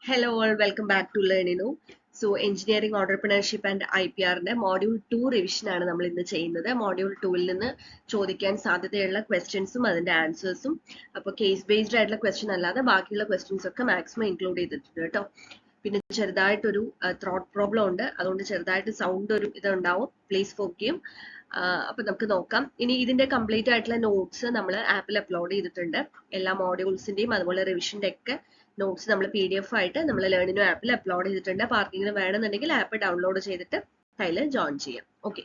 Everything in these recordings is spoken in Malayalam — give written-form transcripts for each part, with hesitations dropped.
Hello all, welcome back to Learnino. So Engineering Entrepreneurship and IPRന്റെ Module 2 revision ആണ് നമ്മൾ ഇന്ന് ചെയ്യുന്നത്. Module 2ൽ നിന്ന് ചോദിക്കാൻ സാധ്യതയുള്ള ക്വസ്റ്റ്യൻസും അതിന്റെ ആൻസേഴ്സും അപ്പോൾ കേസ് ബേസ്ഡ് ആയിട്ടുള്ള ക്വസ്റ്റ്യൻ അല്ലാതെ ബാക്കിയുള്ള ക്വസ്റ്റ്യൻസ് ഒക്കെ മാക്സിമം ഇൻക്ലൂഡ് ചെയ്തിട്ടുണ്ട് കേട്ടോ. പിന്നെ ചെറുതായിട്ടൊരു ത്രോട്ട് പ്രോബ്ലം ഉണ്ട്, അതുകൊണ്ട് ചെറുതായിട്ട് സൗണ്ട് ഒരു ഇതുണ്ടാവും, പ്ലീസ് ഫോർഗീവ്. അപ്പൊ നമുക്ക് നോക്കാം. ഇനി ഇതിന്റെ കംപ്ലീറ്റ് ആയിട്ടുള്ള നോട്ട്സ് നമ്മൾ ആപ്പിൽ അപ്ലോഡ് ചെയ്തിട്ടുണ്ട്. എല്ലാ മോഡ്യൂൾസിന്റെയും അതുപോലെ റിവിഷന്റെ ഒക്കെ നോട്ട്സ് നമ്മൾ PDF ആയിട്ട് നമ്മൾ ലേണിനോ ആപ്പിൽ അപ്ലോഡ് ചെയ്തിട്ടുണ്ട്. അപ്പൊ ആർക്കെങ്കിലും വേണമെന്നുണ്ടെങ്കിൽ ആപ്പ് ഡൗൺലോഡ് ചെയ്തിട്ട് കയ്യിൽ ജോയിൻ ചെയ്യാം. ഓക്കെ,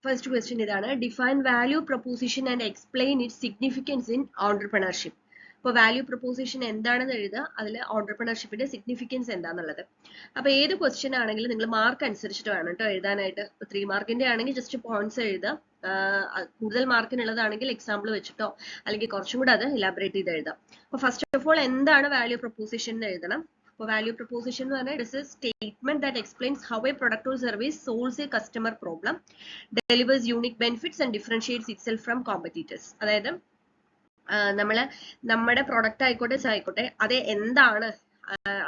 ഫസ്റ്റ് ക്വസ്റ്റ്യൻ ഇതാണ്. Define value proposition and explain it significance in entrepreneurship. അപ്പോൾ വാല്യൂ പ്രൊപ്പോസിഷൻ എന്താണെന്ന് എഴുതുക, അതിൽ ഓൺട്രപ്രണർഷിപ്പിന്റെ സിഗ്നിഫിക്കൻസ് എന്താണെന്നുള്ളത്. അപ്പൊ ഏത് ക്വസ്റ്റ്യൻ ആണെങ്കിലും നിങ്ങൾ മാർക്ക് അനുസരിച്ചിട്ട് വേണം കേട്ടോ എഴുതാനായിട്ട്. 3 മാർക്കിന്റെ ആണെങ്കിൽ ജസ്റ്റ് പോയിന്റ്സ് എഴുതുക, കൂടുതൽ മാർക്കിനുള്ളതാണെങ്കിൽ എക്സാമ്പിൾ വെച്ചിട്ടോ അല്ലെങ്കിൽ കുറച്ചും കൂടെ അത് ഇലാബറേറ്റ് ചെയ്ത് എഴുതാം. അപ്പൊ ഫസ്റ്റ് ഓഫ് ഓൾ എന്താണ് വാല്യൂ പ്രൊപ്പോസിഷൻ എന്ന് എഴുതണം. അപ്പോൾ വാല്യൂ പ്രൊപ്പോസിഷൻ എന്ന് പറഞ്ഞാൽ it is A statement that explains how A product or service solves A customer problem, delivers unique benefits and differentiates itself from competitors. അതായത് നമ്മുടെ പ്രൊഡക്റ്റ് ആയിക്കോട്ടെ അത് എന്താണ്,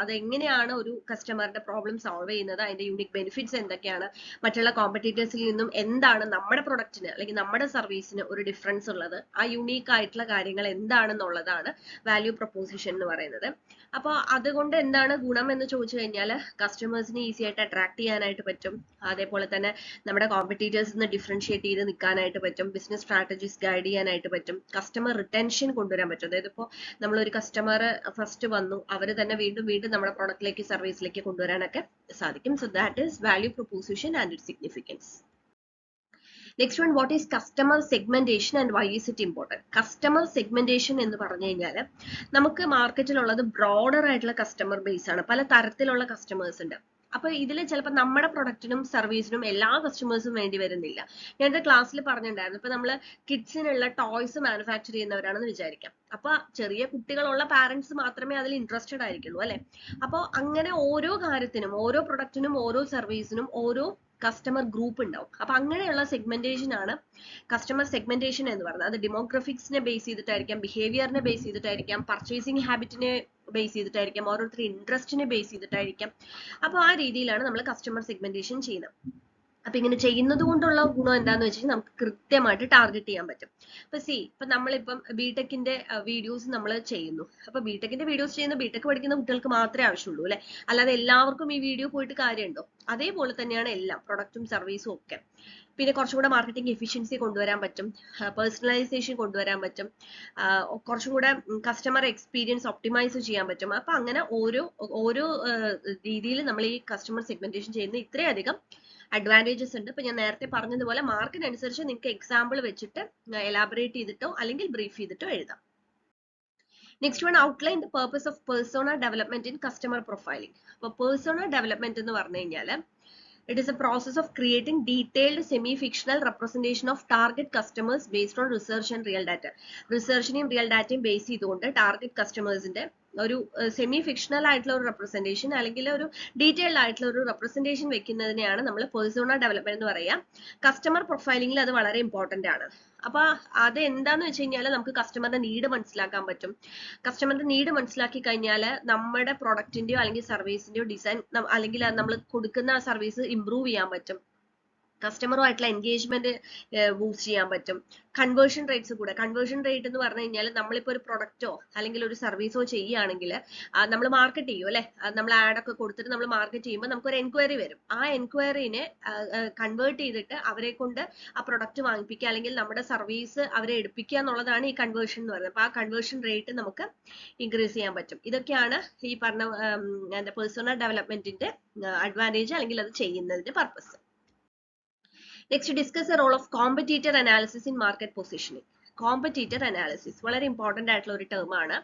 അതെങ്ങനെയാണ് ഒരു കസ്റ്റമറുടെ പ്രോബ്ലം സോൾവ് ചെയ്യുന്നത്, അതിന്റെ യൂണിക് ബെനിഫിറ്റ്സ് എന്തൊക്കെയാണ്, മറ്റുള്ള കോമ്പറ്റീറ്റേഴ്സിൽ നിന്നും എന്താണ് നമ്മുടെ പ്രൊഡക്റ്റിന് അല്ലെങ്കിൽ നമ്മുടെ സർവീസിന് ഒരു ഡിഫറൻസ് ഉള്ളത്, ആ യൂണീക്ക് ആയിട്ടുള്ള കാര്യങ്ങൾ എന്താണെന്നുള്ളതാണ് വാല്യൂ പ്രൊപ്പോസിഷൻ എന്ന് പറയുന്നത്. അപ്പോൾ അതുകൊണ്ട് എന്താണ് ഗുണം എന്ന് ചോദിച്ചു കഴിഞ്ഞാൽ കസ്റ്റമേഴ്സിനെ ഈസി ആയിട്ട് അട്രാക്ട് ചെയ്യാനായിട്ട് പറ്റും, അതേപോലെ തന്നെ നമ്മുടെ കോമ്പറ്റീറ്റേഴ്സിന് ഡിഫറൻഷിയേറ്റ് ചെയ്ത് നിൽക്കാനായിട്ട് പറ്റും, ബിസിനസ് സ്ട്രാറ്റജീസ് ഗൈഡ് ചെയ്യാനായിട്ട് പറ്റും, കസ്റ്റമർ റിട്ടൻഷൻ കൊണ്ടുവരാൻ പറ്റും. അതായത് ഇപ്പോൾ നമ്മളൊരു കസ്റ്റമർ ഫസ്റ്റ് വന്നു, അവർ തന്നെ വീണ്ടും നമ്മുടെ പ്രൊഡക്റ്റിലേക്ക് സർവീസിലേക്ക് കൊണ്ടുവരാനൊക്കെ സാധിക്കും. So that is value proposition and its significance. Next one, what is customer segmentation and why is it important. Customer segmentation എന്ന് പറഞ്ഞു കഴിഞ്ഞാൽ നമുക്ക് മാർക്കറ്റിലുള്ളത് ബ്രോഡർ ആയിട്ടുള്ള കസ്റ്റമർ ബേസ് ആണ്, പല തരത്തിലുള്ള കസ്റ്റമേഴ്സ് ഉണ്ട്. അപ്പൊ ഇതിൽ ചിലപ്പോൾ നമ്മുടെ പ്രൊഡക്റ്റിനും സർവീസിനും എല്ലാ കസ്റ്റമേഴ്സും വേണ്ടി വരുന്നില്ല. ഞാൻ എന്റെ ക്ലാസ്സിൽ പറഞ്ഞിട്ടുണ്ടായിരുന്നു, ഇപ്പൊ നമ്മൾ കിഡ്സിനുള്ള ടോയ്സ് മാനുഫാക്ചർ ചെയ്യുന്നവരാണെന്ന് വിചാരിക്കാം. അപ്പൊ ചെറിയ കുട്ടികളുള്ള പാരന്റ്സ് മാത്രമേ അതിൽ ഇൻട്രസ്റ്റഡ് ആയിരിക്കുള്ളൂ അല്ലെ. അപ്പോൾ അങ്ങനെ ഓരോ കാര്യത്തിനും, ഓരോ പ്രൊഡക്റ്റിനും, ഓരോ സർവീസിനും ഓരോ കസ്റ്റമർ ഗ്രൂപ്പ് ഉണ്ടാവും. അപ്പൊ അങ്ങനെയുള്ള സെഗ്മെന്റേഷൻ ആണ് കസ്റ്റമർ സെഗ്മെന്റേഷൻ എന്ന് പറയുന്നത്. അത് ഡെമോഗ്രഫിക്സിനെ ബേസ് ചെയ്തിട്ടായിരിക്കാം, ബിഹേവിയറിനെ ബേസ് ചെയ്തിട്ടായിരിക്കാം, പർച്ചേസിങ് ഹാബിറ്റിനെ ബേസ് ചെയ്തിട്ടായിരിക്കാം, ഓരോരുത്തർ ഇൻട്രസ്റ്റിനെ ബേസ് ചെയ്തിട്ടായിരിക്കാം. അപ്പൊ ആ രീതിയിലാണ് നമ്മൾ കസ്റ്റമർ സെഗ്മെന്റേഷൻ ചെയ്യുന്നത്. അപ്പൊ ഇങ്ങനെ ചെയ്യുന്നത് കൊണ്ടുള്ള ഗുണം എന്താന്ന് വെച്ചാൽ നമുക്ക് കൃത്യമായിട്ട് ടാർഗറ്റ് ചെയ്യാൻ പറ്റും. ഇപ്പൊ നമ്മളിപ്പം ബിടെക്കിന്റെ വീഡിയോസ് നമ്മൾ ചെയ്യുന്നു. അപ്പൊ ബിടെക്കിന്റെ വീഡിയോസ് ചെയ്യുന്ന ബിടെക് പഠിക്കുന്ന കുട്ടികൾക്ക് മാത്രമേ ആവശ്യമുള്ളൂ അല്ലെ, അല്ലാതെ എല്ലാവർക്കും ഈ വീഡിയോ പോയിട്ട് കാര്യമുണ്ടോ? അതേപോലെ തന്നെയാണ് എല്ലാം, പ്രൊഡക്റ്റും സർവീസും ഒക്കെ. പിന്നെ കുറച്ചും കൂടെ മാർക്കറ്റിംഗ് എഫിഷ്യൻസി കൊണ്ടുവരാൻ പറ്റും, പേഴ്സണലൈസേഷൻ കൊണ്ടുവരാൻ പറ്റും, കുറച്ചും കൂടെ കസ്റ്റമർ എക്സ്പീരിയൻസ് ഒപ്റ്റിമൈസ് ചെയ്യാൻ പറ്റും. അപ്പൊ അങ്ങനെ ഓരോ രീതിയിൽ നമ്മൾ ഈ കസ്റ്റമർ സെഗ്മെന്റേഷൻ ചെയ്യുന്ന ഇത്രയധികം അഡ്വാൻറ്റേജസ് ഉണ്ട്. ഇപ്പൊ ഞാൻ നേരത്തെ പറഞ്ഞതുപോലെ മാർക്കിനനുസരിച്ച് നിങ്ങൾക്ക് എക്സാമ്പിൾ വെച്ചിട്ട് എലാബറേറ്റ് ചെയ്തിട്ടോ അല്ലെങ്കിൽ ബ്രീഫ് ചെയ്തിട്ടോ എഴുതാം. Next one, outline the purpose of persona development in customer profiling. അപ്പൊ പേഴ്സോണ ഡെവലപ്മെന്റ് എന്ന് പറഞ്ഞു കഴിഞ്ഞാൽ it is a process of creating detailed semi-fictional representation of target customers based on research and real data. റിസർച്ചിനെയും റിയൽ ഡാറ്റയും ബേസ് ചെയ്തുകൊണ്ട് ടാർഗറ്റ് കസ്റ്റമേഴ്സിന്റെ ഒരു സെമി ഫിക്ഷണൽ ആയിട്ടുള്ള ഒരു റെപ്രസെന്റേഷൻ അല്ലെങ്കിൽ ഒരു ഡീറ്റെയിൽഡ് ആയിട്ടുള്ള ഒരു റെപ്രസെന്റേഷൻ വെക്കുന്നതിനെയാണ് നമ്മൾ പേഴ്സോണ ഡെവലപ്മെന്റ് എന്ന് പറയാം. കസ്റ്റമർ പ്രൊഫൈലിംഗിൽ അത് വളരെ ഇമ്പോർട്ടന്റ് ആണ്. അപ്പൊ അത് എന്താന്ന് വെച്ച് കഴിഞ്ഞാൽ നമുക്ക് കസ്റ്റമറുടെ നീഡ് മനസ്സിലാക്കാൻ പറ്റും. കസ്റ്റമറുടെ നീഡ് മനസ്സിലാക്കി കഴിഞ്ഞാൽ നമ്മുടെ പ്രൊഡക്റ്റിന്റെയോ അല്ലെങ്കിൽ സർവീസിന്റെയോ ഡിസൈൻ അല്ലെങ്കിൽ നമ്മൾ കൊടുക്കുന്ന സർവീസ് ഇംപ്രൂവ് ചെയ്യാൻ പറ്റും. കസ്റ്റമറുമായിട്ടുള്ള എൻഗേജ്മെന്റ് ബൂസ്റ്റ് ചെയ്യാൻ പറ്റും. കൺവേർഷൻ റേറ്റ്സ് കൂടെ. കൺവേർഷൻ റേറ്റ് എന്ന് പറഞ്ഞു കഴിഞ്ഞാൽ നമ്മളിപ്പോൾ ഒരു പ്രൊഡക്റ്റോ അല്ലെങ്കിൽ ഒരു സർവീസോ ചെയ്യുകയാണെങ്കിൽ നമ്മൾ മാർക്കറ്റ് ചെയ്യും അല്ലെ, നമ്മൾ ആഡ് ഒക്കെ കൊടുത്തിട്ട് നമ്മൾ മാർക്കറ്റ് ചെയ്യുമ്പോൾ നമുക്കൊരു എൻക്വയറി വരും. ആ എൻക്വയറിനെ കൺവേർട്ട് ചെയ്തിട്ട് അവരെ കൊണ്ട് ആ പ്രൊഡക്റ്റ് വാങ്ങിപ്പിക്കുക അല്ലെങ്കിൽ നമ്മുടെ സർവീസ് അവരെ എടുപ്പിക്കുക എന്നുള്ളതാണ് ഈ കൺവേർഷൻ എന്ന് പറയുന്നത്. അപ്പൊ ആ കൺവേർഷൻ റേറ്റ് നമുക്ക് ഇൻക്രീസ് ചെയ്യാൻ പറ്റും. ഇതൊക്കെയാണ് ഈ പറഞ്ഞ എന്താ പേഴ്സണൽ ഡെവലപ്മെന്റിന്റെ അഡ്വാൻറ്റേജ് അല്ലെങ്കിൽ അത് ചെയ്യുന്നതിന്റെ purpose. Next, discuss the role of competitor analysis in market positioning. Competitor analysis വളരെ ഇമ്പോർട്ടന്റ് ആയിട്ടുള്ള ഒരു ടേം ആണ്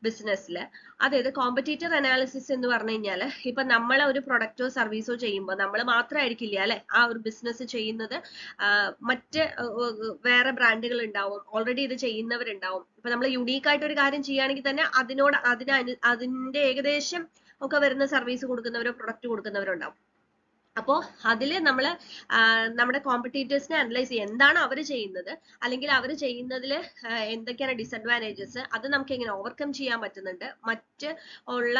ബിസിനസ്സിൽ. അതായത് കോമ്പറ്റീറ്റർ അനാലിസിസ് എന്ന് പറഞ്ഞു കഴിഞ്ഞാൽ ഇപ്പൊ നമ്മൾ ഒരു പ്രൊഡക്റ്റോ സർവീസോ ചെയ്യുമ്പോൾ നമ്മൾ മാത്രമായിരിക്കില്ല അല്ലെ ആ ഒരു ബിസിനസ് ചെയ്യുന്നത്, മറ്റ് വേറെ ബ്രാൻഡുകൾ ഉണ്ടാവും, ഓൾറെഡി ഇത് ചെയ്യുന്നവരുണ്ടാവും. ഇപ്പൊ നമ്മൾ യുണീക്ക് ആയിട്ട് ഒരു കാര്യം ചെയ്യുകയാണെങ്കിൽ തന്നെ അതിന്റെ ഏകദേശം ഒക്കെ വരുന്ന സർവീസ് കൊടുക്കുന്നവരോ പ്രൊഡക്റ്റ് കൊടുക്കുന്നവരോ ഉണ്ടാവും. അപ്പോൾ അതിൽ നമ്മൾ നമ്മുടെ കോമ്പറ്റീറ്റേഴ്സിനെ അനലൈസ് ചെയ്യുക, എന്താണ് അവർ ചെയ്യുന്നത്, അല്ലെങ്കിൽ അവർ ചെയ്യുന്നതിൽ എന്തൊക്കെയാണ് ഡിസഡ്വാൻറ്റേജസ്, അത് നമുക്ക് എങ്ങനെ ഓവർകം ചെയ്യാൻ പറ്റുന്നുണ്ട്, മറ്റ് ഉള്ള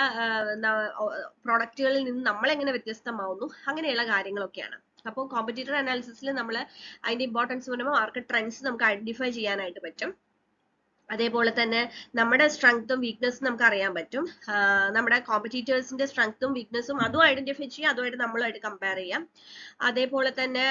പ്രോഡക്റ്റുകളിൽ നിന്ന് നമ്മൾ എങ്ങനെ വ്യത്യസ്തമാവുന്നു, അങ്ങനെയുള്ള കാര്യങ്ങളൊക്കെയാണ്. അപ്പോൾ കോമ്പറ്റീറ്റർ അനാലിസിസിൽ നമ്മൾ അതിന്റെ ഇമ്പോർട്ടൻസ് പറയുമ്പോൾ മാർക്കറ്റ് ട്രെൻഡ്സ് നമുക്ക് ഐഡന്റിഫൈ ചെയ്യാനായിട്ട് പറ്റും. അതേപോലെ തന്നെ നമ്മുടെ സ്ട്രെങ്ത്തും വീക്ക്നെസ്സും നമുക്ക് അറിയാൻ പറ്റും. നമ്മുടെ കോമ്പറ്റീറ്റേഴ്സിന്റെ സ്ട്രെങ്ത്തും വീക്ക്നെസ്സും അതും ഐഡന്റിഫൈ ചെയ്യാം, അതുമായിട്ട് നമ്മളുമായിട്ട് കമ്പയർ ചെയ്യാം. അതേപോലെ തന്നെ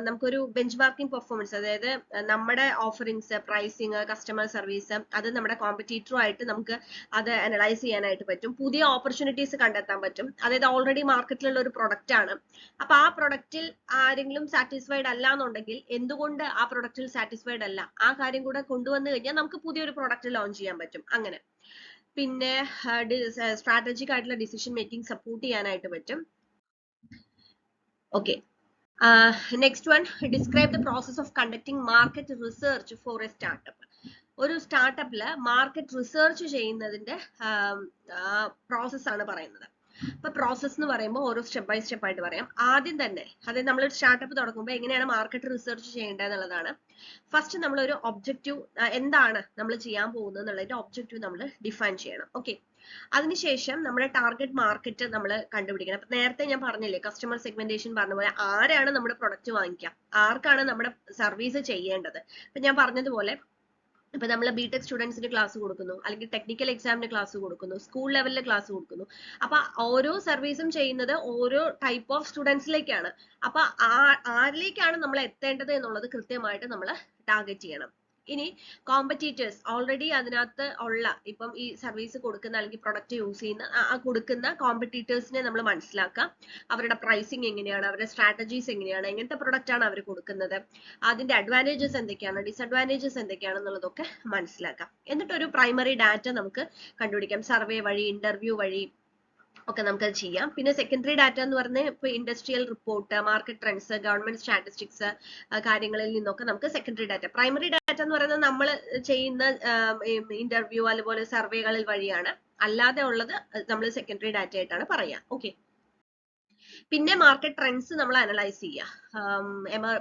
നമുക്കൊരു ബെഞ്ച് മാർക്കിംഗ് പെർഫോമൻസ്, അതായത് നമ്മുടെ ഓഫറിങ്സ്, പ്രൈസിങ്, കസ്റ്റമർ സർവീസ്, അത് നമ്മുടെ കോമ്പറ്റീറ്ററുമായിട്ട് നമുക്ക് അത് അനലൈസ് ചെയ്യാനായിട്ട് പറ്റും. പുതിയ ഓപ്പർച്യൂണിറ്റീസ് കണ്ടെത്താൻ പറ്റും. അതായത് ഓൾറെഡി മാർക്കറ്റിലുള്ള ഒരു പ്രൊഡക്റ്റ് ആണ്, അപ്പൊ ആ പ്രൊഡക്റ്റിൽ ആരെങ്കിലും സാറ്റിസ്ഫൈഡ് അല്ല എന്നുണ്ടെങ്കിൽ എന്തുകൊണ്ട് ആ പ്രൊഡക്റ്റിൽ സാറ്റിസ്ഫൈഡ് അല്ല, ആ കാര്യം കൂടെ കൊണ്ടുവന്നു കഴിഞ്ഞാൽ നമുക്ക് പുതിയൊരു പ്രൊഡക്റ്റ് ലോഞ്ച് ചെയ്യാൻ പറ്റും. അങ്ങനെ പിന്നെ സ്ട്രാറ്റജിക് ആയിട്ടുള്ള ഡിസിഷൻ മേക്കിംഗ് സപ്പോർട്ട് ചെയ്യാനായിട്ട് പറ്റും. Okay, next one, describe the process of conducting market research for a startup. ഒരു സ്റ്റാർട്ടപ്പില് മാർക്കറ്റ് റിസർച്ച് ചെയ്യുന്നതിന്റെ പ്രോസസ് ആണ് പറയുന്നത്. അപ്പൊ പ്രോസസ് എന്ന് പറയുമ്പോൾ ഓരോ സ്റ്റെപ്പ് ബൈ സ്റ്റെപ്പ് ആയിട്ട് പറയാം. ആദ്യം തന്നെ, അതായത് നമ്മളൊരു സ്റ്റാർട്ടപ്പ് തുടങ്ങുമ്പോൾ എങ്ങനെയാണ് മാർക്കറ്റ് റിസർച്ച് ചെയ്യേണ്ടത് എന്നുള്ളതാണ്. ഫസ്റ്റ് നമ്മളൊരു ഒബ്ജക്റ്റീവ്, എന്താണ് നമ്മൾ ചെയ്യാൻ പോകുന്നത് എന്നുള്ളതിന്റെ ഒബ്ജക്റ്റീവ് നമ്മൾ ഡിഫൈൻ ചെയ്യണം. ഓക്കെ, അതിനുശേഷം നമ്മുടെ ടാർഗറ്റ് മാർക്കറ്റ് നമ്മൾ കണ്ടുപിടിക്കണം. അപ്പൊ നേരത്തെ ഞാൻ പറഞ്ഞില്ലേ, കസ്റ്റമർ സെഗ്മെന്റേഷൻ പറഞ്ഞ പോലെ ആരാണ് നമ്മുടെ പ്രൊഡക്റ്റ് വാങ്ങിക്കുക, ആർക്കാണ് നമ്മുടെ സർവീസ് ചെയ്യേണ്ടത്. ഇപ്പൊ ഞാൻ പറഞ്ഞതുപോലെ, ഇപ്പൊ നമ്മൾ ബിടെക് സ്റ്റുഡൻസിന് ക്ലാസ് കൊടുക്കുന്നു, അല്ലെങ്കിൽ ടെക്നിക്കൽ എക്സാമിന് ക്ലാസ് കൊടുക്കുന്നു, സ്കൂൾ ലെവലിൽ ക്ലാസ് കൊടുക്കുന്നു. അപ്പൊ ഓരോ സർവീസും ചെയ്യുന്നത് ഓരോ ടൈപ്പ് ഓഫ് സ്റ്റുഡൻസിലേക്കാണ്. അപ്പൊ ആരിലേക്കാണ് നമ്മൾ എത്തേണ്ടത് എന്നുള്ളത് കൃത്യമായിട്ട് നമ്മൾ ടാർഗറ്റ് ചെയ്യണം. ഇനി കോമ്പറ്റീറ്റേഴ്സ് ഓൾറെഡി അതിനകത്ത് ഉള്ള, ഇപ്പം ഈ സർവീസ് കൊടുക്കുന്ന അല്ലെങ്കിൽ പ്രൊഡക്റ്റ് യൂസ് ചെയ്യുന്ന കൊടുക്കുന്ന കോമ്പറ്റീറ്റേഴ്സിനെ നമ്മൾ മനസ്സിലാക്കാം. അവരുടെ പ്രൈസിങ് എങ്ങനെയാണ്, അവരുടെ സ്ട്രാറ്റജീസ് എങ്ങനെയാണ്, എങ്ങനത്തെ പ്രൊഡക്റ്റ് ആണ് അവർ കൊടുക്കുന്നത്, അതിന്റെ അഡ്വാൻറ്റേജസ് എന്തൊക്കെയാണ്, ഡിസഡ്വാൻറ്റേജസ് എന്തൊക്കെയാണെന്നുള്ളതൊക്കെ മനസ്സിലാക്കാം. എന്നിട്ട് ഒരു പ്രൈമറി ഡാറ്റ നമുക്ക് കണ്ടുപിടിക്കാം. സർവേ വഴി, ഇന്റർവ്യൂ വഴി ഒക്കെ നമുക്കത് ചെയ്യാം. പിന്നെ സെക്കൻഡറി ഡാറ്റ എന്ന് പറഞ്ഞാൽ ഇപ്പൊ industrial report, market trends, government statistics കാര്യങ്ങളിൽ നിന്നൊക്കെ നമുക്ക് സെക്കൻഡറി ഡാറ്റ. പ്രൈമറി ഡാറ്റ എന്ന് പറയുന്നത് നമ്മൾ ചെയ്യുന്ന ഇന്റർവ്യൂ അതുപോലെ സർവേകളിൽ വഴിയാണ്. അല്ലാതെ ഉള്ളത് നമ്മൾ സെക്കൻഡറി ഡാറ്റ ആയിട്ടാണ് പറയാ. ഓക്കെ, പിന്നെ മാർക്കറ്റ് ട്രെൻഡ്സ് നമ്മൾ അനലൈസ് ചെയ്യുക.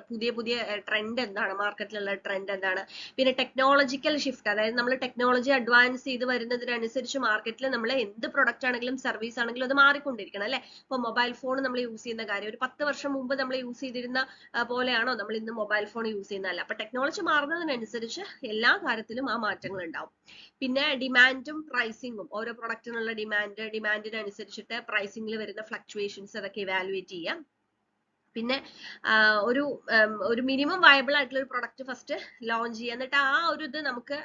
പുതിയ പുതിയ ട്രെൻഡ് എന്താണ്, മാർക്കറ്റിലുള്ള ട്രെൻഡ് എന്താണ്. പിന്നെ ടെക്നോളജിക്കൽ ഷിഫ്റ്റ്, അതായത് നമ്മൾ ടെക്നോളജി അഡ്വാൻസ് ചെയ്ത് വരുന്നതിനനുസരിച്ച് മാർക്കറ്റിൽ നമ്മൾ എന്ത് പ്രൊഡക്റ്റ് ആണെങ്കിലും സർവീസ് ആണെങ്കിലും അത് മാറിക്കൊണ്ടിരിക്കണം അല്ലെ. ഇപ്പൊ മൊബൈൽ ഫോൺ നമ്മൾ യൂസ് ചെയ്യുന്ന കാര്യം ഒരു 10 വർഷം മുമ്പ് നമ്മൾ യൂസ് ചെയ്തിരുന്ന പോലെയാണോ നമ്മൾ ഇന്ന് മൊബൈൽ ഫോൺ യൂസ് ചെയ്യുന്നതല്ല. അപ്പൊ ടെക്നോളജി മാറുന്നതിനനുസരിച്ച് എല്ലാ കാര്യത്തിലും ആ മാറ്റങ്ങൾ ഉണ്ടാവും. പിന്നെ ഡിമാൻഡും പ്രൈസിങ്ങും, ഓരോ പ്രൊഡക്റ്റിനുള്ള ഡിമാൻഡിനനുസരിച്ചിട്ട് പ്രൈസിംഗിൽ വരുന്ന ഫ്ലക്ച്വേഷൻസ് അതൊക്കെ ഇവാലുവേറ്റ് ചെയ്യാം. പിന്നെ ഒരു മിനിമം വയബിൾ ആയിട്ടുള്ള ഒരു പ്രൊഡക്റ്റ് ഫസ്റ്റ് ലോഞ്ച് ചെയ്യുക. എന്നിട്ട് ആ ഒരു ഇത് നമുക്ക്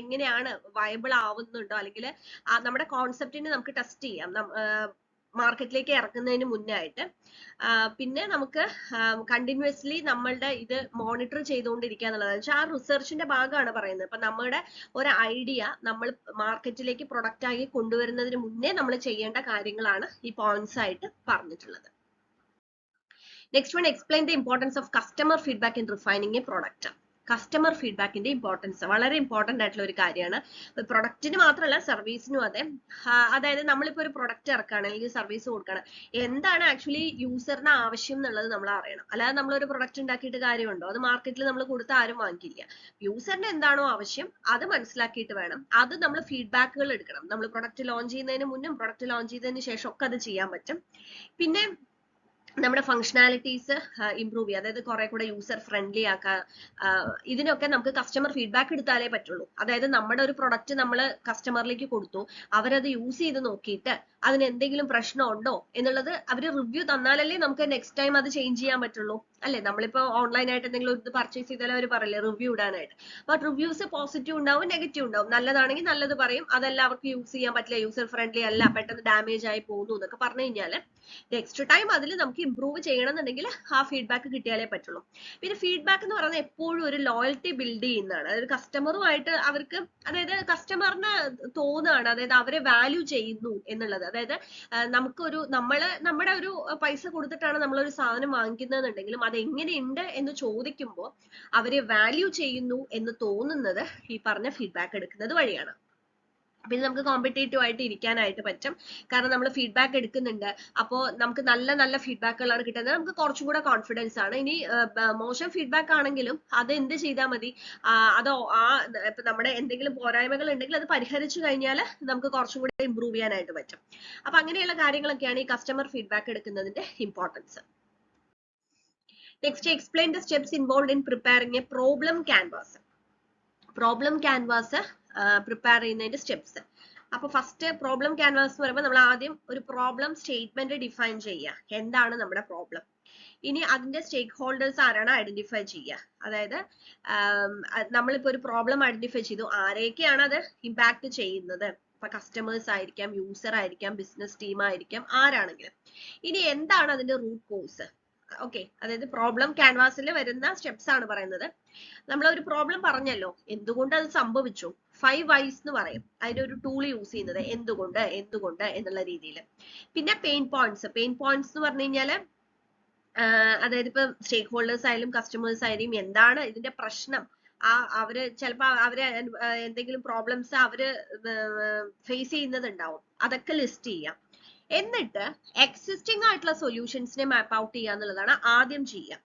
എങ്ങനെയാണ് വയബിൾ ആവുന്നുണ്ടോ, അല്ലെങ്കിൽ നമ്മുടെ കോൺസെപ്റ്റിനെ നമുക്ക് ടെസ്റ്റ് ചെയ്യാം മാർക്കറ്റിലേക്ക് ഇറക്കുന്നതിന് മുന്നേ ആയിട്ട്. പിന്നെ നമുക്ക് കണ്ടിന്യൂസ്ലി നമ്മളുടെ ഇത് മോണിറ്റർ ചെയ്തുകൊണ്ടിരിക്കുക എന്നുള്ളതാണ്. വെച്ചാൽ ആ റിസർച്ചിന്റെ ഭാഗമാണ് പറയുന്നത്. അപ്പൊ നമ്മുടെ ഒരു ഐഡിയ നമ്മൾ മാർക്കറ്റിലേക്ക് പ്രൊഡക്റ്റ് ആയി കൊണ്ടുവരുന്നതിന് മുന്നേ നമ്മൾ ചെയ്യേണ്ട കാര്യങ്ങളാണ് ഈ പോയിന്റ്സ് ആയിട്ട് പറഞ്ഞിട്ടുള്ളത്. Next one, explain the importance of customer feedback in refining a product. Customer ഫീഡ്ബാക്കിന്റെ ഇമ്പോർട്ടൻസ് വളരെ ഇമ്പോർട്ടന്റ് ആയിട്ടുള്ള ഒരു കാര്യമാണ്. പ്രൊഡക്റ്റിന് മാത്രമല്ല സർവീസിനും അതെ. അതായത് നമ്മളിപ്പോ ഒരു പ്രൊഡക്റ്റ് ഇറക്കുകയാണ് അല്ലെങ്കിൽ സർവീസ് കൊടുക്കുകയാണ്, എന്താണ് ആക്ച്വലി യൂസറിന് ആവശ്യം എന്നുള്ളത് നമ്മൾ അറിയണം. അല്ലാതെ നമ്മളൊരു പ്രൊഡക്റ്റ് ഉണ്ടാക്കിയിട്ട് കാര്യമുണ്ടോ, അത് മാർക്കറ്റിൽ നമ്മൾ കൊടുത്ത ആരും വാങ്ങിക്കില്ല. യൂസറിന് എന്താണോ ആവശ്യം അത് മനസ്സിലാക്കിയിട്ട് വേണം അത് നമ്മൾ ഫീഡ്ബാക്കുകൾ എടുക്കണം. നമ്മൾ പ്രൊഡക്റ്റ് ലോഞ്ച് ചെയ്യുന്നതിന് മുന്നും പ്രൊഡക്റ്റ് ലോഞ്ച് ചെയ്തതിന് ശേഷം ഒക്കെ അത് ചെയ്യാൻ പറ്റും. പിന്നെ നമ്മുടെ ഫങ്ഷനാലിറ്റീസ് ഇംപ്രൂവ് ചെയ്യുക, അതായത് കുറെ കൂടെ യൂസർ ഫ്രണ്ട്ലി ആക്കുക. ഇതിനൊക്കെ നമുക്ക് കസ്റ്റമർ ഫീഡ്ബാക്ക് എടുത്താലേ പറ്റുള്ളൂ. അതായത് നമ്മുടെ ഒരു പ്രൊഡക്റ്റ് നമ്മൾ കസ്റ്റമറിലേക്ക് കൊടുത്തു, അവരത് യൂസ് ചെയ്ത് നോക്കിയിട്ട് അതിന് എന്തെങ്കിലും പ്രശ്നം ഉണ്ടോ എന്നുള്ളത് അവർ റിവ്യൂ തന്നാലല്ലേ നമുക്ക് നെക്സ്റ്റ് ടൈം അത് ചേഞ്ച് ചെയ്യാൻ പറ്റുള്ളൂ അല്ലെ. നമ്മളിപ്പോ ഓൺലൈനായിട്ട് എന്തെങ്കിലും ഇത് പർച്ചേസ് ചെയ്താൽ അവർ പറയില്ലേ റിവ്യൂ ഇടാനായിട്ട്. ബട്ട് റിവ്യൂസ് പോസിറ്റീവ് ഉണ്ടാവും, നെഗറ്റീവ് ഉണ്ടാവും. നല്ലതാണെങ്കിൽ നല്ലത് പറയും, അതല്ല അവർക്ക് യൂസ് ചെയ്യാൻ പറ്റില്ല, യൂസർ ഫ്രണ്ട്ലി അല്ല, പെട്ടെന്ന് ഡാമേജ് ആയി പോകുന്നു എന്നൊക്കെ പറഞ്ഞു കഴിഞ്ഞാല് നെക്സ്റ്റ് ടൈം അതിൽ നമുക്ക് ഇംപ്രൂവ് ചെയ്യണം എന്നുണ്ടെങ്കിൽ ആ ഫീഡ്ബാക്ക് കിട്ടിയാലേ പറ്റുള്ളൂ. പിന്നെ ഫീഡ്ബാക്ക് എന്ന് പറയുന്നത് എപ്പോഴും ഒരു ലോയൽറ്റി ബിൽഡ് ചെയ്യുന്നതാണ്. അതായത് കസ്റ്റമറുമായിട്ട് അവർക്ക്, അതായത് കസ്റ്റമറിന് തോന്നുകയാണ്, അതായത് അവരെ വാല്യൂ ചെയ്യുന്നു എന്നുള്ളത്. അതായത് നമുക്കൊരു നമ്മുടെ ഒരു പൈസ കൊടുത്തിട്ടാണ് നമ്മളൊരു സാധനം വാങ്ങിക്കുന്നതെന്നുണ്ടെങ്കിലും അത് എങ്ങനെയുണ്ട് എന്ന് ചോദിക്കുമ്പോൾ അവരെ വാല്യൂ ചെയ്യുന്നു എന്ന് തോന്നുന്നത് ഈ പറഞ്ഞ ഫീഡ്ബാക്ക് എടുക്കുന്നത് വഴിയാണ്. പിന്നെ നമുക്ക് കോമ്പറ്റേറ്റീവ് ആയിട്ട് ഇരിക്കാനായിട്ട് പറ്റും. കാരണം നമ്മൾ ഫീഡ്ബാക്ക് എടുക്കുന്നുണ്ട്. അപ്പോൾ നമുക്ക് നല്ല നല്ല ഫീഡ്ബാക്കുകളാണ് കിട്ടുന്നത്. നമുക്ക് കുറച്ചും കൂടെ കോൺഫിഡൻസ് ആണ്. ഇനി മോശം ഫീഡ്ബാക്ക് ആണെങ്കിലും അത് എന്ത് ചെയ്താൽ മതി, അത് ഇപ്പൊ നമ്മുടെ എന്തെങ്കിലും പോരായ്മകൾ ഉണ്ടെങ്കിൽ അത് പരിഹരിച്ചു കഴിഞ്ഞാൽ നമുക്ക് കുറച്ചും കൂടെ ഇമ്പ്രൂവ് ചെയ്യാനായിട്ട് പറ്റും. അപ്പൊ അങ്ങനെയുള്ള കാര്യങ്ങളൊക്കെയാണ് ഈ കസ്റ്റമർ ഫീഡ്ബാക്ക് എടുക്കുന്നതിന്റെ importance. Next, explain the steps involve in preparing a problem canvas. Problem canvas prepare ചെയ്യുന്നതിന്റെ സ്റ്റെപ്സ്. അപ്പൊ ഫസ്റ്റ് പ്രോബ്ലം ക്യാൻവാസ് എന്ന് പറയുമ്പോൾ നമ്മൾ ആദ്യം ഒരു പ്രോബ്ലം സ്റ്റേറ്റ്മെന്റ് ഡിഫൈൻ ചെയ്യുക, എന്താണ് നമ്മുടെ പ്രോബ്ലം. ഇനി അതിന്റെ സ്റ്റേക്ക് ഹോൾഡേഴ്സ് ആരാണ് ഐഡന്റിഫൈ ചെയ്യുക. അതായത് നമ്മളിപ്പോ ഒരു പ്രോബ്ലം ഐഡന്റിഫൈ ചെയ്തു, ആരെയൊക്കെയാണ് അത് ഇമ്പാക്ട് ചെയ്യുന്നത്. ഇപ്പൊ കസ്റ്റമേഴ്സ് ആയിരിക്കാം, യൂസർ ആയിരിക്കാം, ബിസിനസ് ടീം ആയിരിക്കാം, ആരാണെങ്കിലും. ഇനി എന്താണ് അതിന്റെ റൂട്ട് കോസ്. ഓക്കെ, അതായത് പ്രോബ്ലം ക്യാൻവാസിൽ വരുന്ന സ്റ്റെപ്സ് ആണ് പറയുന്നത്. നമ്മൾ ഒരു പ്രോബ്ലം പറഞ്ഞല്ലോ, എന്തുകൊണ്ട് അത് സംഭവിച്ചു, 5 whys എന്ന് പറയും. അതിന്റെ ഒരു ടൂൾ യൂസ് ചെയ്യുന്നത് എന്തുകൊണ്ട് എന്തുകൊണ്ട് എന്നുള്ള രീതിയിൽ. പിന്നെ പെയിൻ പോയിന്റ്സ്. പെയിൻ പോയിന്റ്സ് എന്ന് പറഞ്ഞു കഴിഞ്ഞാല് അതായത് ഇപ്പൊ സ്റ്റേക്ക് ഹോൾഡേഴ്സ് ആയാലും കസ്റ്റമേഴ്സ് ആയാലും എന്താണ് ഇതിന്റെ പ്രശ്നം, അവര് ചിലപ്പോ അവര് എന്തെങ്കിലും പ്രോബ്ലംസ് അവര് ഫേസ് ചെയ്യുന്നതുണ്ടാവും, അതൊക്കെ ലിസ്റ്റ് ചെയ്യാം. എന്നിട്ട് എക്സിസ്റ്റിംഗ് ആയിട്ടുള്ള സൊല്യൂഷൻസിനെ മാപ്പ് ഔട്ട് ചെയ്യുക എന്നുള്ളതാണ് ആദ്യം ചെയ്യുക.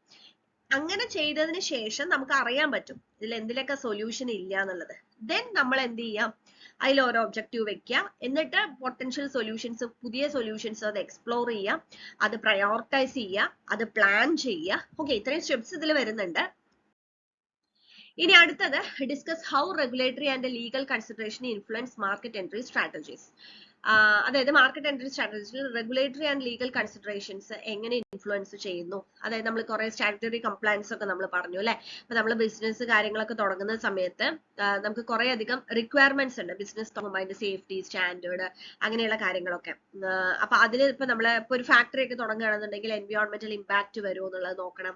അങ്ങനെ ചെയ്തതിന് ശേഷം നമുക്ക് അറിയാൻ പറ്റും ഇതിൽ എന്തിലൊക്കെ സൊല്യൂഷൻ ഇല്ല എന്നുള്ളത്. ദെൻ നമ്മൾ എന്ത് ചെയ്യാം, അതിൽ ഓരോ ഒബ്ജക്റ്റീവ് വെക്കുക. എന്നിട്ട് പൊട്ടൻഷ്യൽ സൊല്യൂഷൻസ്, പുതിയ സൊല്യൂഷൻസ് അത് എക്സ്പ്ലോർ ചെയ്യുക, അത് പ്രയോറിറ്റൈസ് ചെയ്യുക, അത് പ്ലാൻ ചെയ്യുക. ഓക്കെ, ഇത്രയും സ്റ്റെപ്സ് ഇതിൽ വരുന്നുണ്ട്. ഇനി അടുത്തത്, discuss how regulatory and legal consideration influence market entry strategies. അതായത് മാർക്കറ്റ് എൻട്രി സ്ട്രാറ്റജിയിൽ റെഗുലേറ്ററി ആൻഡ് ലീഗൽ കൺസിഡറേഷൻസ് എങ്ങനെ ഇൻഫ്ലുവൻസ് ചെയ്യുന്നു. അതായത് നമ്മൾ കുറെ സ്റ്റാറ്റുട്ടറി കംപ്ലയൻസ് ഒക്കെ നമ്മൾ പറഞ്ഞു അല്ലെ. അപ്പൊ നമ്മൾ ബിസിനസ് കാര്യങ്ങളൊക്കെ തുടങ്ങുന്ന സമയത്ത് നമുക്ക് കുറെ അധികം റിക്വയർമെന്റ്സ് ഉണ്ട്. ബിസിനസ് തുടങ്ങുമ്പോൾ അതിന്റെ സേഫ്റ്റി സ്റ്റാൻഡേർഡ് അങ്ങനെയുള്ള കാര്യങ്ങളൊക്കെ. അപ്പൊ അതിൽ ഇപ്പൊ നമ്മൾ ഇപ്പൊ ഒരു ഫാക്ടറി ഒക്കെ തുടങ്ങുകയാണെന്നുണ്ടെങ്കിൽ എൻവയോൺമെന്റൽ ഇമ്പാക്ട് വരുമോ എന്നുള്ളത് നോക്കണം.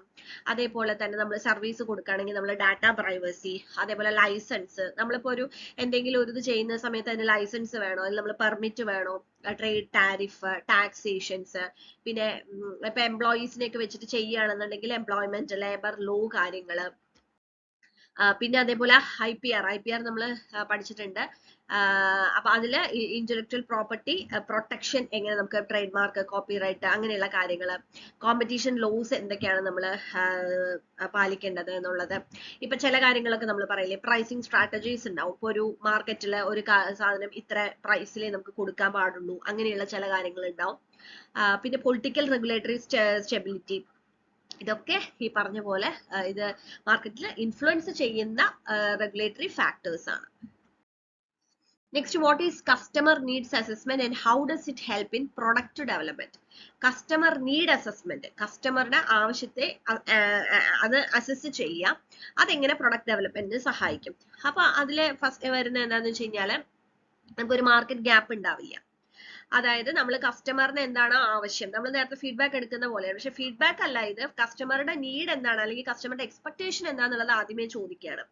അതേപോലെ തന്നെ നമ്മൾ സർവീസ് കൊടുക്കുകയാണെങ്കിൽ നമ്മൾ ഡാറ്റ പ്രൈവസി, അതേപോലെ ലൈസൻസ്. നമ്മളിപ്പോ ഒരു എന്തെങ്കിലും ഒരു ഇത് ചെയ്യുന്ന സമയത്ത് അതിന് ലൈസൻസ് വേണോ, അതിൽ നമ്മൾ പെർമിറ്റ് വേണോ, ട്രേഡ് ടാരിഫ്, ടാക്സേഷൻസ്. പിന്നെ ഇപ്പൊ എംപ്ലോയീസിനെയൊക്കെ വെച്ചിട്ട് ചെയ്യുകയാണെന്നുണ്ടെങ്കിൽ എംപ്ലോയ്മെന്റ് ലേബർ ലോ കാര്യങ്ങള്. പിന്നെ അതേപോലെ IPR നമ്മൾ പഠിച്ചിട്ടുണ്ട്. അപ്പൊ അതില് ഇന്റലക്ച്വൽ പ്രോപ്പർട്ടി പ്രൊട്ടക്ഷൻ എങ്ങനെ നമുക്ക് ട്രേഡ് മാർക്ക്, കോപ്പിറൈറ്റ് അങ്ങനെയുള്ള കാര്യങ്ങൾ, കോമ്പറ്റീഷൻ ലോസ് എന്തൊക്കെയാണ് നമ്മൾ പാലിക്കേണ്ടത് എന്നുള്ളത്. ഇപ്പൊ ചില കാര്യങ്ങളൊക്കെ നമ്മൾ പറയില്ലേ, പ്രൈസിങ് സ്ട്രാറ്റജീസ് ഉണ്ടാവും. ഇപ്പൊ ഒരു മാർക്കറ്റില് ഒരു സാധനം ഇത്ര പ്രൈസിലേ നമുക്ക് കൊടുക്കാൻ പാടുള്ളൂ, അങ്ങനെയുള്ള ചില കാര്യങ്ങൾ ഉണ്ടാവും. പിന്നെ പൊളിറ്റിക്കൽ റെഗുലേറ്ററി സ്റ്റെബിലിറ്റി, ഇതൊക്കെ ഈ പറഞ്ഞ പോലെ ഇത് മാർക്കറ്റിൽ ഇൻഫ്ലുവൻസ് ചെയ്യുന്ന റെഗുലേറ്ററി ഫാക്ടേഴ്സ് ആണ്. Next, what is customer needs assessment and how does it help in product development. Customer need assessment, കസ്റ്റമറുടെ ആവശ്യത്തെ അത് അസസ് ചെയ്യുക, അതെങ്ങനെ പ്രൊഡക്റ്റ് ഡെവലപ്മെന്റിന് സഹായിക്കും. അപ്പൊ അതില് ഫസ്റ്റ് വരുന്നത് എന്താണെന്ന് വെച്ച് കഴിഞ്ഞാല്, നമുക്കൊരു മാർക്കറ്റ് ഗ്യാപ്പ് ഉണ്ടാവില്ല. അതായത് നമ്മൾ കസ്റ്റമറിന് എന്താണ് ആവശ്യം, നമ്മൾ നേരത്തെ ഫീഡ്ബാക്ക് എടുക്കുന്ന പോലെയാണ്. പക്ഷെ ഫീഡ്ബാക്ക് അല്ല ഇത്, കസ്റ്റമറുടെ നീഡ് എന്താണ് അല്ലെങ്കിൽ കസ്റ്റമറുടെ എക്സ്പെക്ടേഷൻ എന്താണെന്നുള്ളത് ആദ്യമേ ചോദിക്കുകയാണ്.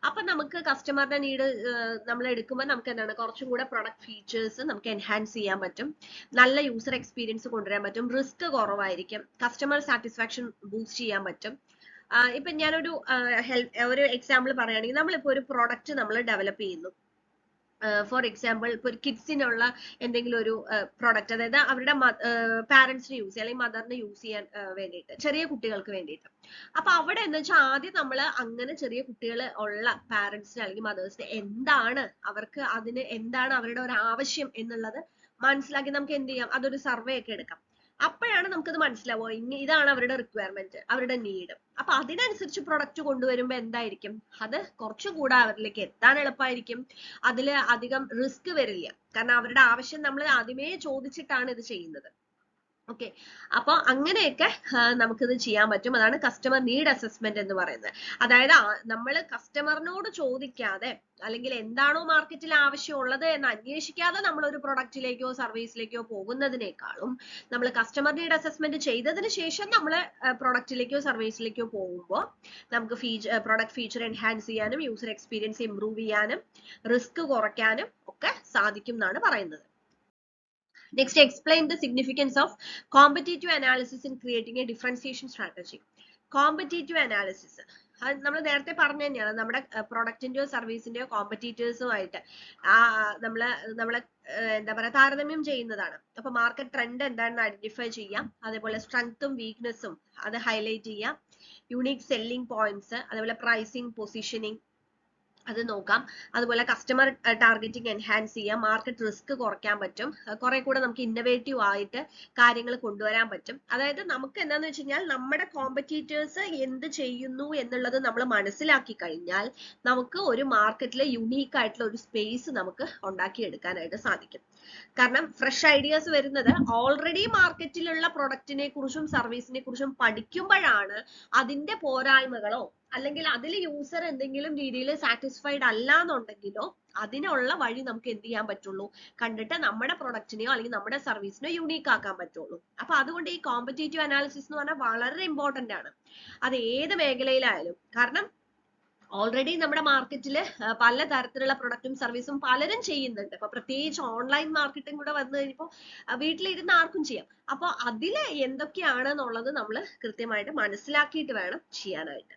അപ്പൊ നമുക്ക് കസ്റ്റമറുടെ നീഡ് നമ്മൾ എടുക്കുമ്പോൾ നമുക്ക് എന്താണ് കുറച്ചും കൂടെ പ്രൊഡക്റ്റ് ഫീച്ചേഴ്സ് നമുക്ക് എൻഹാൻസ് ചെയ്യാൻ പറ്റും, നല്ല യൂസർ എക്സ്പീരിയൻസ് കൊണ്ടുവരാൻ പറ്റും, റിസ്ക് കുറവായിരിക്കും, കസ്റ്റമർ സാറ്റിസ്ഫാക്ഷൻ ബൂസ്റ്റ് ചെയ്യാൻ പറ്റും. ഇപ്പൊ ഞാനൊരു ഒരു എക്സാമ്പിൾ പറയുകയാണെങ്കിൽ, നമ്മളിപ്പോ ഒരു പ്രൊഡക്റ്റ് നമ്മൾ ഡെവലപ്പ് ചെയ്യുന്നു. ഫോർ എക്സാമ്പിൾ, ഇപ്പൊ ഒരു കിഡ്സിനുള്ള എന്തെങ്കിലും ഒരു പ്രോഡക്റ്റ്, അതായത് അവരുടെ പാരന്റ്സിന് യൂസ് ചെയ്യാൻ അല്ലെങ്കിൽ മദറിന് യൂസ് ചെയ്യാൻ വേണ്ടിയിട്ട്, ചെറിയ കുട്ടികൾക്ക് വേണ്ടിയിട്ട്. അപ്പൊ അവിടെ എന്ന് വെച്ചാൽ ആദ്യം നമ്മൾ അങ്ങനെ ചെറിയ കുട്ടികൾ ഉള്ള പാരന്റ്സിന് അല്ലെങ്കിൽ മദേഴ്സിന് എന്താണ് അവർക്ക്, അതിന് എന്താണ് അവരുടെ ഒരു ആവശ്യം എന്നുള്ളത് മനസ്സിലാക്കി നമുക്ക് എന്ത് ചെയ്യാം, അതൊരു സർവേ ഒക്കെ എടുക്കാം. അപ്പോഴാണ് നമുക്കത് മനസ്സിലാവുക, ഇതാണ് അവരുടെ റിക്വയർമെന്റ്, അവരുടെ നീഡ്. അപ്പൊ അതിനനുസരിച്ച് പ്രൊഡക്റ്റ് കൊണ്ടുവരുമ്പോ എന്തായിരിക്കും, അത് കുറച്ചുകൂടെ അവരിലേക്ക് എത്താൻ എളുപ്പമായിരിക്കും, അതിൽ അധികം റിസ്ക് വരില്ല. കാരണം അവരുടെ ആവശ്യം നമ്മൾ ആദ്യമേ ചോദിച്ചിട്ടാണ് ഇത് ചെയ്യുന്നത്. ഓക്കെ, അപ്പൊ അങ്ങനെയൊക്കെ നമുക്കിത് ചെയ്യാൻ പറ്റും. അതാണ് കസ്റ്റമർ നീഡ് അസസ്മെന്റ് എന്ന് പറയുന്നത്. അതായത് നമ്മൾ കസ്റ്റമറിനോട് ചോദിക്കാതെ അല്ലെങ്കിൽ എന്താണോ മാർക്കറ്റിൽ ആവശ്യമുള്ളത് എന്ന് അന്വേഷിക്കാതെ നമ്മൾ ഒരു പ്രൊഡക്റ്റിലേക്കോ സർവീസിലേക്കോ പോകുന്നതിനേക്കാളും നമ്മൾ കസ്റ്റമർ നീഡ് അസസ്മെന്റ് ചെയ്തതിന് ശേഷം നമ്മൾ പ്രൊഡക്റ്റിലേക്കോ സർവീസിലേക്കോ പോകുമ്പോൾ നമുക്ക് പ്രൊഡക്റ്റ് ഫീച്ചർ എൻഹാൻസ് ചെയ്യാനും യൂസർ എക്സ്പീരിയൻസ് ഇംപ്രൂവ് ചെയ്യാനും റിസ്ക് കുറയ്ക്കാനും ഒക്കെ സാധിക്കും എന്നാണ് പറയുന്നത്. Next, explain the significance of competitive analysis in creating a differentiation strategy. Competitive analysis, നമ്മൾ നേരത്തെ പറഞ്ഞു തന്നെയാണ്, നമ്മുടെ പ്രൊഡക്റ്റിന്റെയോ സർവീസിന്റെയോ കോമ്പറ്റീറ്റേഴ്സുമായിട്ട് നമ്മളെ എന്താ പറയാ താരതമ്യം ചെയ്യുന്നതാണ്. അപ്പൊ മാർക്കറ്റ് ട്രെൻഡ് എന്താണെന്ന് ഐഡന്റിഫൈ ചെയ്യാം, അതേപോലെ സ്ട്രെങ്ത്തും വീക്ക്നെസ്സും അത് ഹൈലൈറ്റ് ചെയ്യാം, യുണീക് സെല്ലിംഗ് പോയിന്റ്സ്, അതേപോലെ പ്രൈസിങ്, പൊസിഷനിങ് അത് നോക്കാം. അതുപോലെ കസ്റ്റമർ ടാർഗറ്റിംഗ് എൻഹാൻസ് ചെയ്യാം, മാർക്കറ്റ് റിസ്ക് കുറയ്ക്കാൻ പറ്റും, കുറെ കൂടെ നമുക്ക് ഇന്നോവേറ്റീവ് ആയിട്ട് കാര്യങ്ങൾ കൊണ്ടുവരാൻ പറ്റും. അതായത് നമുക്ക് എന്താന്ന് വെച്ച് കഴിഞ്ഞാൽ നമ്മുടെ കോമ്പറ്റീറ്റേഴ്സ് എന്ത് ചെയ്യുന്നു എന്നുള്ളത് നമ്മൾ മനസ്സിലാക്കി കഴിഞ്ഞാൽ നമുക്ക് ഒരു മാർക്കറ്റിലെ യുണീക്ക് ആയിട്ടുള്ള ഒരു സ്പേസ് നമുക്ക് ഉണ്ടാക്കിയെടുക്കാനായിട്ട് സാധിക്കും. കാരണം ഫ്രഷ് ഐഡിയാസ് വരുന്നത് ഓൾറെഡി മാർക്കറ്റിലുള്ള പ്രൊഡക്റ്റിനെ കുറിച്ചും സർവീസിനെ കുറിച്ചും പഠിക്കുമ്പോഴാണ്. അതിന്റെ പോരായ്മകളോ അല്ലെങ്കിൽ അതിൽ യൂസർ എന്തെങ്കിലും രീതിയിൽ സാറ്റിസ്ഫൈഡ് അല്ല എന്നുണ്ടെങ്കിലോ അതിനുള്ള വഴി നമുക്ക് എന്ത് ചെയ്യാൻ പറ്റുള്ളൂ, കണ്ടിട്ട് നമ്മുടെ പ്രൊഡക്റ്റിനെയോ അല്ലെങ്കിൽ നമ്മുടെ സർവീസിനെയോ യുണീക്ക് ആക്കാൻ പറ്റുള്ളൂ. അപ്പൊ അതുകൊണ്ട് ഈ കോമ്പറ്റേറ്റീവ് അനാലിസിസ് എന്ന് പറഞ്ഞാൽ വളരെ ഇമ്പോർട്ടന്റ് ആണ്, അത് ഏത് മേഖലയിലായാലും. കാരണം ഓൾറെഡി നമ്മുടെ മാർക്കറ്റിൽ പല തരത്തിലുള്ള പ്രൊഡക്റ്റും സർവീസും പലരും ചെയ്യുന്നുണ്ട്. അപ്പൊ പ്രത്യേകിച്ച് ഓൺലൈൻ മാർക്കറ്റിംഗ് കൂടെ വന്നു കഴിഞ്ഞപ്പോൾ വീട്ടിലിരുന്ന് ആർക്കും ചെയ്യാം. അപ്പൊ അതില് എന്തൊക്കെയാണ് എന്നുള്ളത് നമ്മൾ കൃത്യമായിട്ട് മനസ്സിലാക്കിയിട്ട് വേണം ചെയ്യാനായിട്ട്.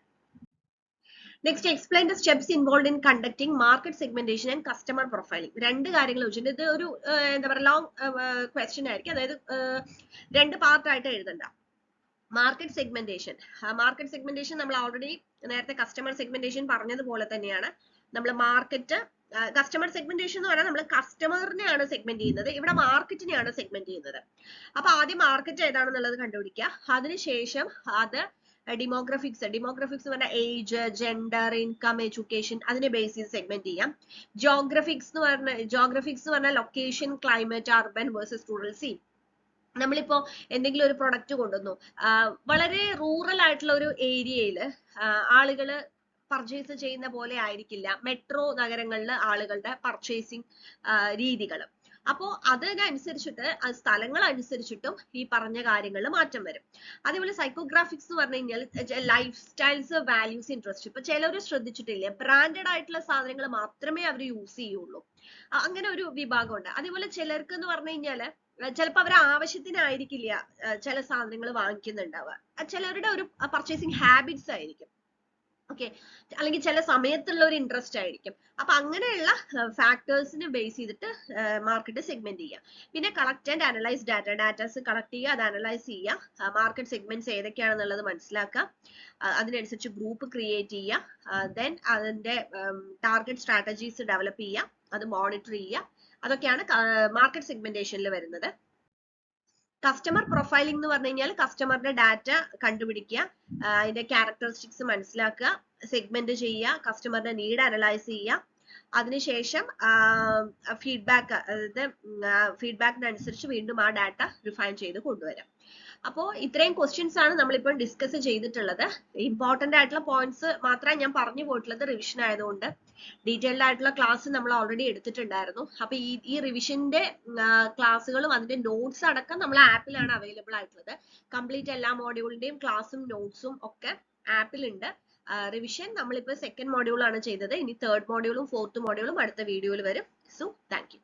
Next, explain the steps involve in conducting market segmentation and customer profiling. രണ്ട് കാര്യങ്ങൾ വെച്ചിട്ടുണ്ട്. ഇത് ഒരു എന്താ പറയുക ലോങ് ക്വസ്റ്റ്യൻ ആയിരിക്കും, അതായത് രണ്ട് പാർട്ടായിട്ട് എഴുതണ്ട. മാർക്കറ്റ് സെഗ്മെന്റേഷൻ നമ്മൾ ഓൾറെഡി നേരത്തെ കസ്റ്റമർ സെഗ്മെന്റേഷൻ പറഞ്ഞതുപോലെ തന്നെയാണ്. നമ്മൾ മാർക്കറ്റ് കസ്റ്റമർ സെഗ്മെന്റേഷൻ എന്ന് പറഞ്ഞാൽ നമ്മൾ കസ്റ്റമറിനെയാണ് സെഗ്മെന്റ് ചെയ്യുന്നത്, ഇവിടെ മാർക്കറ്റിനെയാണ് സെഗ്മെന്റ് ചെയ്യുന്നത്. അപ്പൊ ആദ്യം മാർക്കറ്റ് ഏതാണെന്നുള്ളത് കണ്ടുപിടിക്കുക, അതിനുശേഷം അത് ഡിമോഗ്രഫിക്സ് എന്ന് പറഞ്ഞാൽ ഏജ്, ജെൻഡർ, ഇൻകം, എഡ്യൂക്കേഷൻ, അതിനെ ബേസ് ചെയ്ത് സെഗ്മെന്റ് ചെയ്യാം. ജോഗ്രഫിക്സ് എന്ന് പറഞ്ഞാൽ location, climate, urban versus rural. C, നമ്മളിപ്പോ എന്തെങ്കിലും ഒരു പ്രൊഡക്റ്റ് കൊണ്ടുവന്നു, വളരെ റൂറൽ ആയിട്ടുള്ള ഒരു ഏരിയയിൽ ആളുകള് പർച്ചേസ് ചെയ്യുന്ന പോലെ ആയിരിക്കില്ല മെട്രോ നഗരങ്ങളിൽ ആളുകളുടെ പർച്ചേസിങ് രീതികൾ. അപ്പോ അതിനനുസരിച്ചിട്ട് സ്ഥലങ്ങൾ അനുസരിച്ചിട്ടും ഈ പറഞ്ഞ കാര്യങ്ങളിൽ മാറ്റം വരും. അതേപോലെ സൈക്കോഗ്രാഫിക്സ് എന്ന് പറഞ്ഞു കഴിഞ്ഞാൽ ലൈഫ് സ്റ്റൈൽസ്, വാല്യൂസ്, ഇൻട്രസ്റ്റ്. ഇപ്പൊ ചിലർ ശ്രദ്ധിച്ചിട്ടില്ലേ, ബ്രാൻഡഡ് ആയിട്ടുള്ള സാധനങ്ങൾ മാത്രമേ അവർ യൂസ് ചെയ്യുള്ളൂ, അങ്ങനെ ഒരു വിഭാഗമുണ്ട്. അതേപോലെ ചിലർക്ക് എന്ന് പറഞ്ഞു കഴിഞ്ഞാല് ചിലപ്പോൾ അവർ ആവശ്യത്തിനായിരിക്കില്ല ചില സാധനങ്ങൾ വാങ്ങിക്കുന്നുണ്ടാവുക, ചിലരുടെ ഒരു പർച്ചേസിങ് ഹാബിറ്റ്സ് ആയിരിക്കും, ഓക്കെ, അല്ലെങ്കിൽ ചില സമയത്തുള്ള ഒരു ഇൻട്രസ്റ്റ് ആയിരിക്കും. അപ്പൊ അങ്ങനെയുള്ള ഫാക്ടേഴ്സിനെ ബേസ് ചെയ്തിട്ട് മാർക്കറ്റ് സെഗ്മെന്റ് ചെയ്യാം. പിന്നെ collect and analyse datas collect ചെയ്യുക, അത് അനലൈസ് ചെയ്യുക, മാർക്കറ്റ് സെഗ്മെന്റ്സ് ഏതൊക്കെയാണെന്നുള്ളത് മനസ്സിലാക്കുക, അതിനനുസരിച്ച് ഗ്രൂപ്പ് ക്രിയേറ്റ് ചെയ്യുക, ദെൻ അതിന്റെ ടാർഗറ്റ് സ്ട്രാറ്റജീസ് ഡെവലപ്പ് ചെയ്യുക, അത് മോണിറ്റർ ചെയ്യുക. അതൊക്കെയാണ് മാർക്കറ്റ് സെഗ്മെന്റേഷനിൽ വരുന്നത്. കസ്റ്റമർ പ്രൊഫൈലിംഗ് എന്ന് പറഞ്ഞു കഴിഞ്ഞാൽ കസ്റ്റമറിന്റെ ഡാറ്റ കണ്ടുപിടിക്കുക, അതിന്റെ ക്യാരക്ടറിസ്റ്റിക്സ് മനസ്സിലാക്കുക, സെഗ്മെന്റ് ചെയ്യുക, കസ്റ്റമറിന്റെ നീഡ് അനലൈസ് ചെയ്യുക, അതിനുശേഷം ഫീഡ്ബാക്ക്, അതായത് ഫീഡ്ബാക്കിനനുസരിച്ച് വീണ്ടും ആ ഡാറ്റ റിഫൈൻ ചെയ്ത് കൊണ്ടുവരാം. അപ്പോൾ ഇത്രയും ക്വസ്റ്റ്യൻസ് ആണ് നമ്മളിപ്പോൾ ഡിസ്കസ് ചെയ്തിട്ടുള്ളത്. ഇമ്പോർട്ടന്റ് ആയിട്ടുള്ള പോയിന്റ്സ് മാത്രമേ ഞാൻ പറഞ്ഞു പോയിട്ടുള്ളത്, റിവിഷൻ ആയതുകൊണ്ട്. ഡീറ്റെയിൽഡ് ആയിട്ടുള്ള ക്ലാസ് നമ്മൾ ഓൾറെഡി എടുത്തിട്ടുണ്ടായിരുന്നു. അപ്പൊ ഈ റിവിഷന്റെ ക്ലാസ്സുകളും അതിന്റെ നോട്ട്സ് അടക്കം നമ്മൾ ആപ്പിലാണ് അവൈലബിൾ ആയിട്ടുള്ളത്. കംപ്ലീറ്റ് എല്ലാ മോഡ്യൂളിന്റെയും ക്ലാസ്സും നോട്ട്സും ഒക്കെ ആപ്പിലുണ്ട്. റിവിഷൻ നമ്മളിപ്പോൾ സെക്കൻഡ് മോഡ്യൂൾ ആണ് ചെയ്തത്. ഇനി തേർഡ് മോഡ്യൂളും ഫോർത്ത് മോഡ്യൂളും അടുത്ത വീഡിയോയിൽ വരും. So thank you.